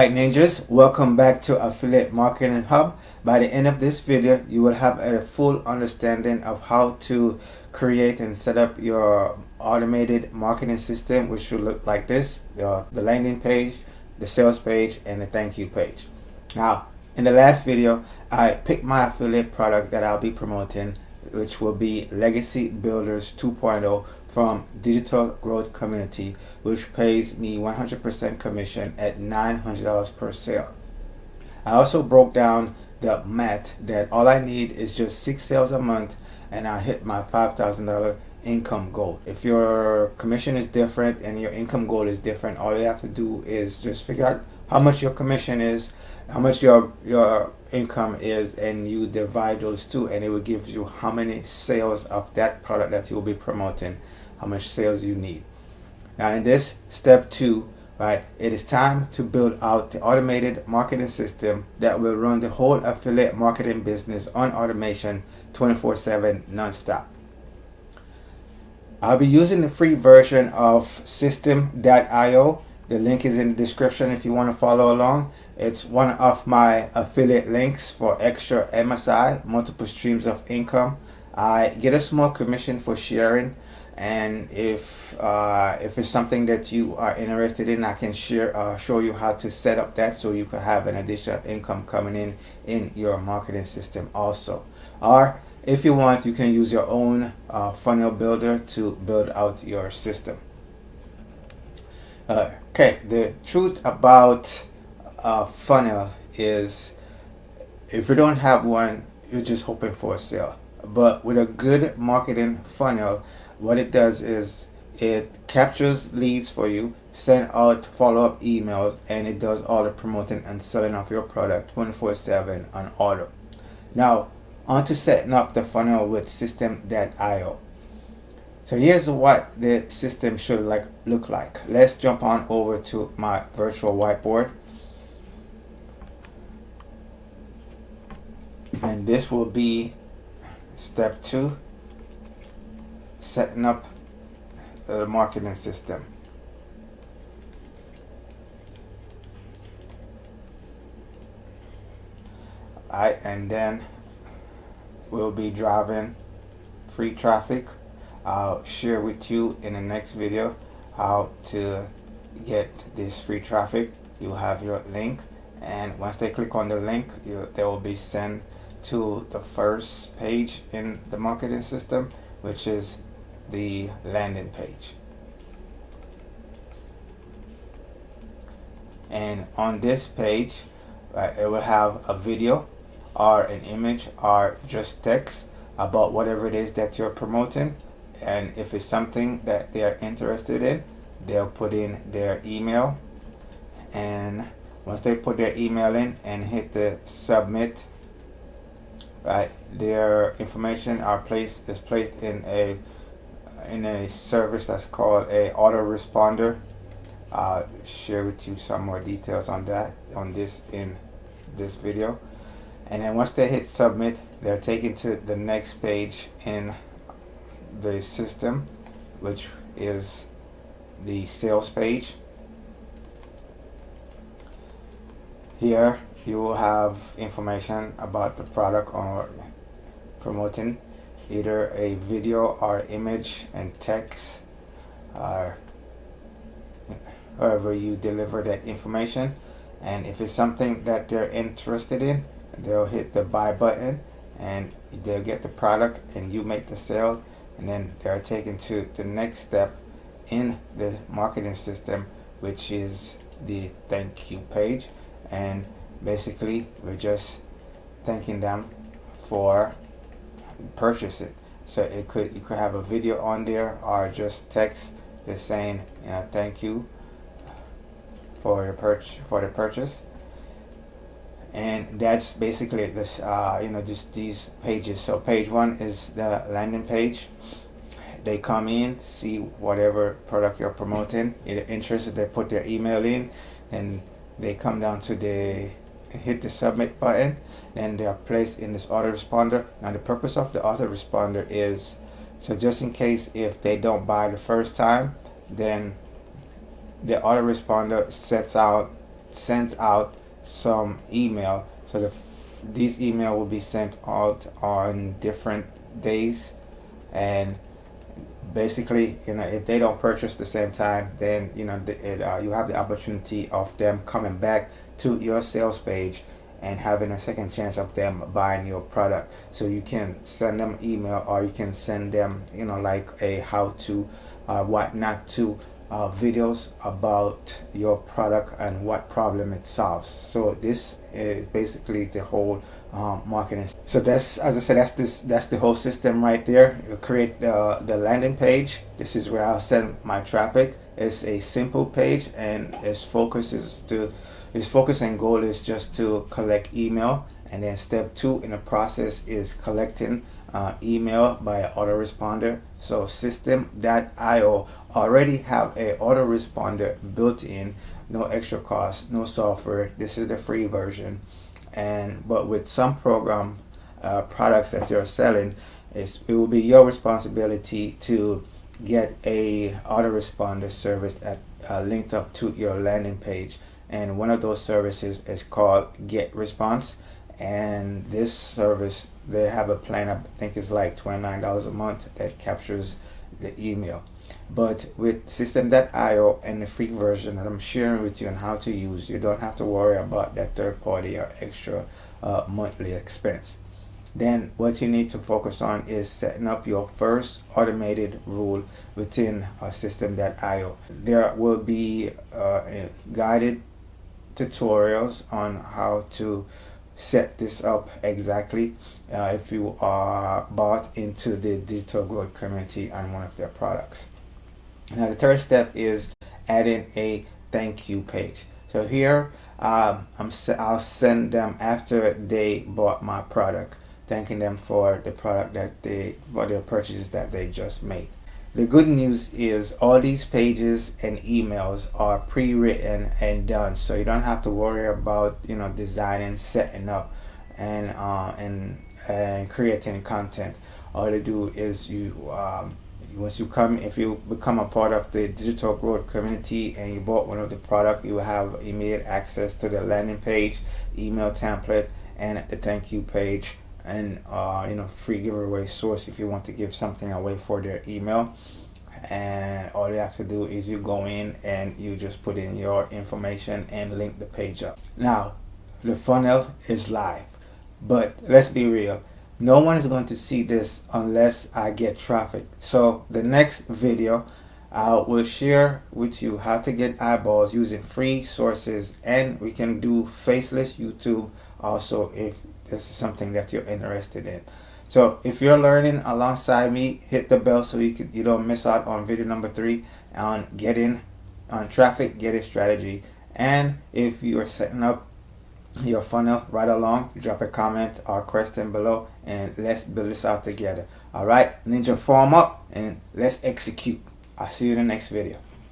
Alright ninjas, welcome back to Affiliate Marketing Hub. By the end of this video, you will have a full understanding of how to create and set up your automated marketing system, which should look like this: the landing page, the sales page, and the thank you page. Now, in the last video, I picked my affiliate product that I'll be promoting, which will be Legacy Builders 2.0 from Digital Growth Community, which pays me 100% commission at $900 per sale. I also broke down the math that all I need is just 6 sales a month and I hit my $5,000 income goal. If your commission is different and your income goal is different, all you have to do is just figure out how much your commission is, how much your income is, and you divide those two, and it will give you how many sales of that product that you'll be promoting, how much sales you need. Now in this step 2, right, it is time to build out the automated marketing system that will run the whole affiliate marketing business on automation 24/7 non-stop. I'll be using the free version of System.io. The link is in the description if you want to follow along. It's one of my affiliate links for extra MSI, multiple streams of income. I get a small commission for sharing, and if it's something that you are interested in, I can show you how to set up that so you can have an additional income coming in your marketing system also. Or if you want, you can use your own funnel builder to build out your system. Okay, the truth about a funnel is, if you don't have one, you're just hoping for a sale. But with a good marketing funnel, what it does is it captures leads for you, send out follow-up emails, and it does all the promoting and selling of your product 24/7 on auto. Now, on to setting up the funnel with System.io. So here's what the system should look like. Let's jump on over to my virtual whiteboard. And this will be step 2, setting up the marketing system. And then we'll be driving free traffic. I'll share with you in the next video how to get this free traffic. You have your link, and once they click on the link, they will be sent to the first page in the marketing system, which is the landing page. And on this page, it will have a video or an image or just text about whatever it is that you're promoting. And if it's something that they're interested in, they'll put in their email, and once they put their email in and hit the submit, right, their information is placed in a service that's called a autoresponder. I'll share with you some more details on this in this video. And then once they hit submit, they're taken to the next page in the system, which is the sales page. Here you will have information about the product or promoting, either a video or image and text, or however you deliver that information. And if it's something that they're interested in, they'll hit the buy button and they'll get the product and you make the sale. And then they're taken to the next step in the marketing system, which is the thank you page. And basically, we're just thanking them for purchasing. So you could have a video on there or just text just saying, thank you for the purchase. And that's basically this, just these pages. So page 1 is the landing page. They come in, see whatever product you're promoting. If they're interested, they put their email in, then they come down to hit the submit button, then they are placed in this autoresponder. Now the purpose of the autoresponder is, so just in case if they don't buy the first time, then the autoresponder sets out sends out some email. So these email will be sent out on different days, and basically, if they don't purchase the same time, then you have the opportunity of them coming back to your sales page and having a second chance of them buying your product. So you can send them email, or you can send them like a how to what not to videos about your product and what problem it solves. So this is basically the whole marketing. So that's, as I said, that's the whole system right there. You create the landing page. This is where I'll send my traffic. It's a simple page, and its focus and goal is just to collect email. And then step 2 in the process is collecting email by an autoresponder. So System.io already have a autoresponder built in, no extra cost, no software. This is the free version. But with some program products that you're selling, it will be your responsibility to get a autoresponder service that linked up to your landing page. And one of those services is called GetResponse. And this service, they have a plan, I think it's like $29 a month, that captures the email. But with System.io and the free version that I'm sharing with you on how to use, you don't have to worry about that third party or extra monthly expense. Then what you need to focus on is setting up your first automated rule within System.io. There will be guided tutorials on how to set this up exactly if you are bought into the Digital Growth community on one of their products. Now the third step is adding a thank you page. So here I'll send them after they bought my product, thanking them for the product for their purchases that they just made. The good news is all these pages and emails are pre-written and done, so you don't have to worry about designing, setting up, and creating content. All you do is if you become a part of the Digital Growth community and you bought one of the product, you will have immediate access to the landing page, email template, and the thank you page, and free giveaway source if you want to give something away for their email. And all you have to do is you go in and you just put in your information and link the page up. Now the funnel is live, but let's be real, no one is going to see this unless I get traffic. So the next video I will share with you how to get eyeballs using free sources, and we can do faceless YouTube also if this is something that you're interested in. So if you're learning alongside me, hit the bell so you don't miss out on video number 3 on traffic getting strategy. And if you are setting up your funnel right along, drop a comment or question below, and let's build this out together. All right, Ninja, form up and let's execute. I'll see you in the next video.